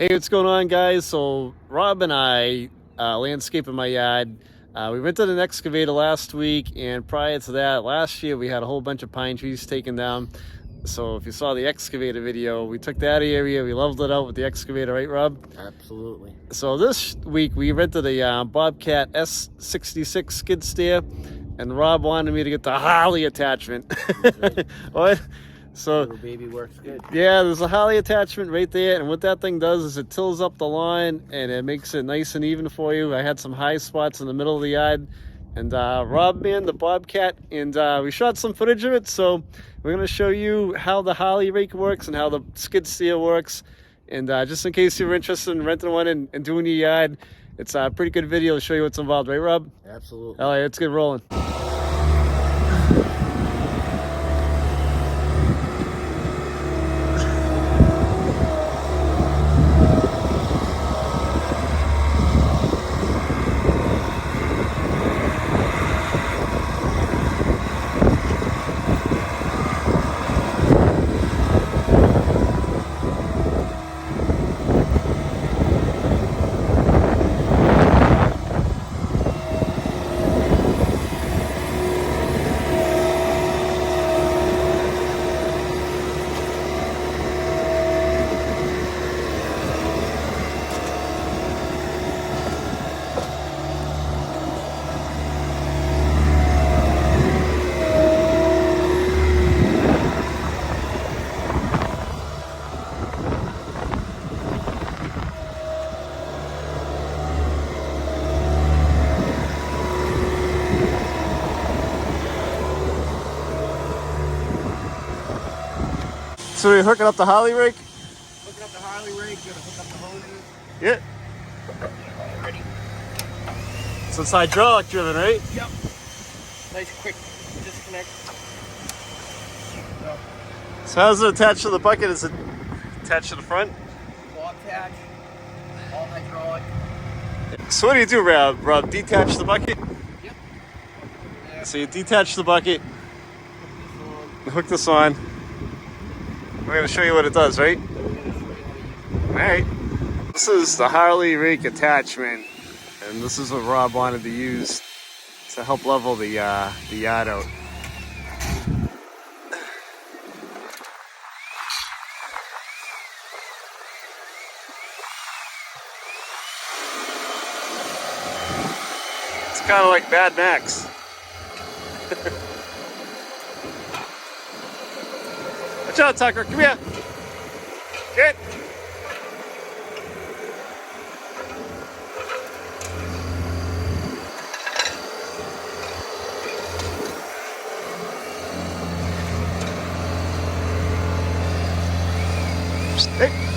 Hey, what's going on, guys? So Rob and I landscaping my yard. We rented an excavator last week, and prior to that, last year we had a whole bunch of pine trees taken down. So if you saw the excavator video, we took that area, we leveled it out with the excavator, right, Rob? Absolutely. So this week we rented a Bobcat S66 skid steer, and Rob wanted me to get the Harley attachment. What? So Little baby works good. yeah, there's a Harley attachment right there, and what that thing does is it tills up the lawn and it makes it nice and even for you. I had some high spots in the middle of the yard, and Rob manned the Bobcat, and we shot some footage of it, so we're going to show you how the Harley Rake works and how the skid steer works, and just in case you're interested in renting one and doing your yard, it's a pretty good video to show you what's involved, right, Rob? Absolutely. All right, let's get rolling. So we're hooking up the Harley Rake? Hooking up the Harley Rake, gonna hook up the hoses. Yeah. Ready? So it's hydraulic driven, right? Yep. Nice quick disconnect. So how's it attached to the bucket? Is it attached to the front? Claw attach, all hydraulic. So what do you do, Rob? Detach the bucket? Yep. Yeah. So you detach the bucket, hook this on. We're going to show you what it does, right? Alright. This is the Harley Rake attachment, and this is what Rob wanted to use to help level the yard out. It's kind of like Mad Max. Watch out, Tucker. Come here. Get. Hey.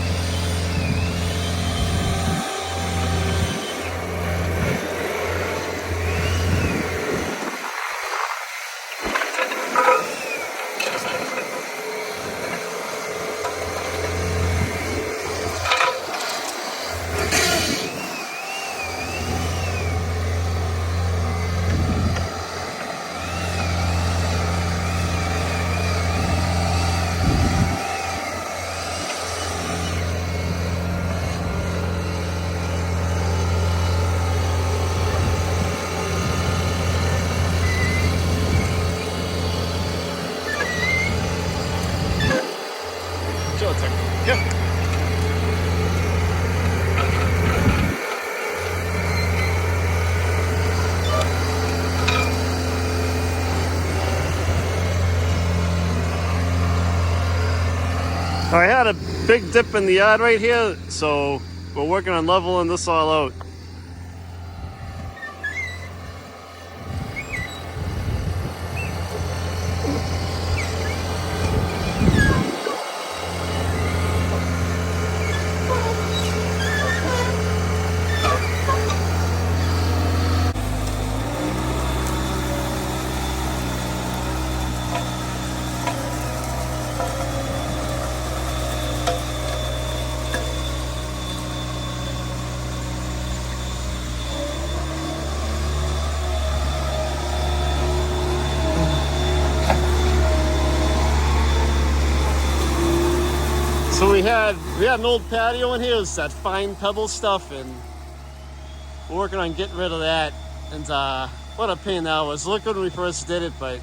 Yep. I had a big dip in the yard right here, so we're working on leveling this all out. So we had We had an old patio in here. It was that fine pebble stuff, and we're working on getting rid of that. And what a pain that was. Look good when we first did it, but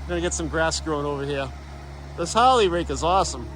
we're gonna get some grass growing over here. This Harley Rake is awesome.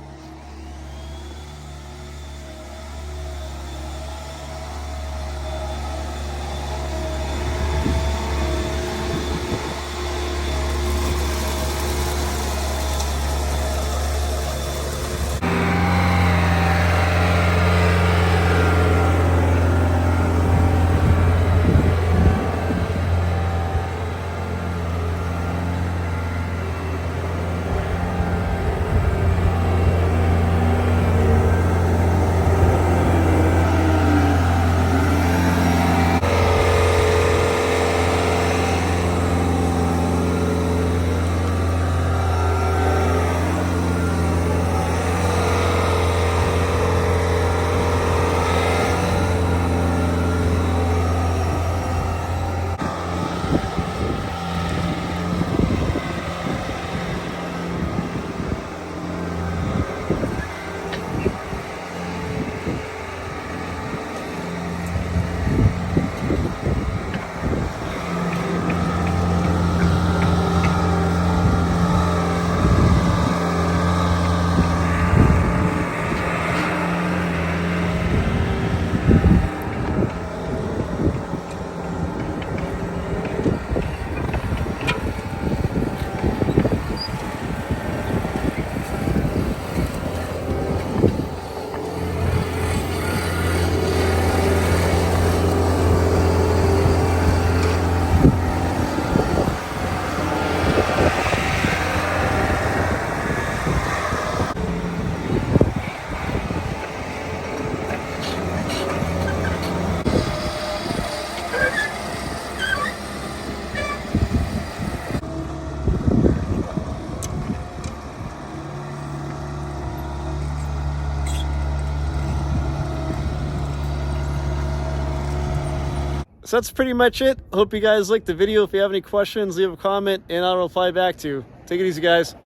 So that's pretty much it. Hope you guys liked the video. If you have any questions, leave a comment and I'll reply back to you. Take it easy, guys.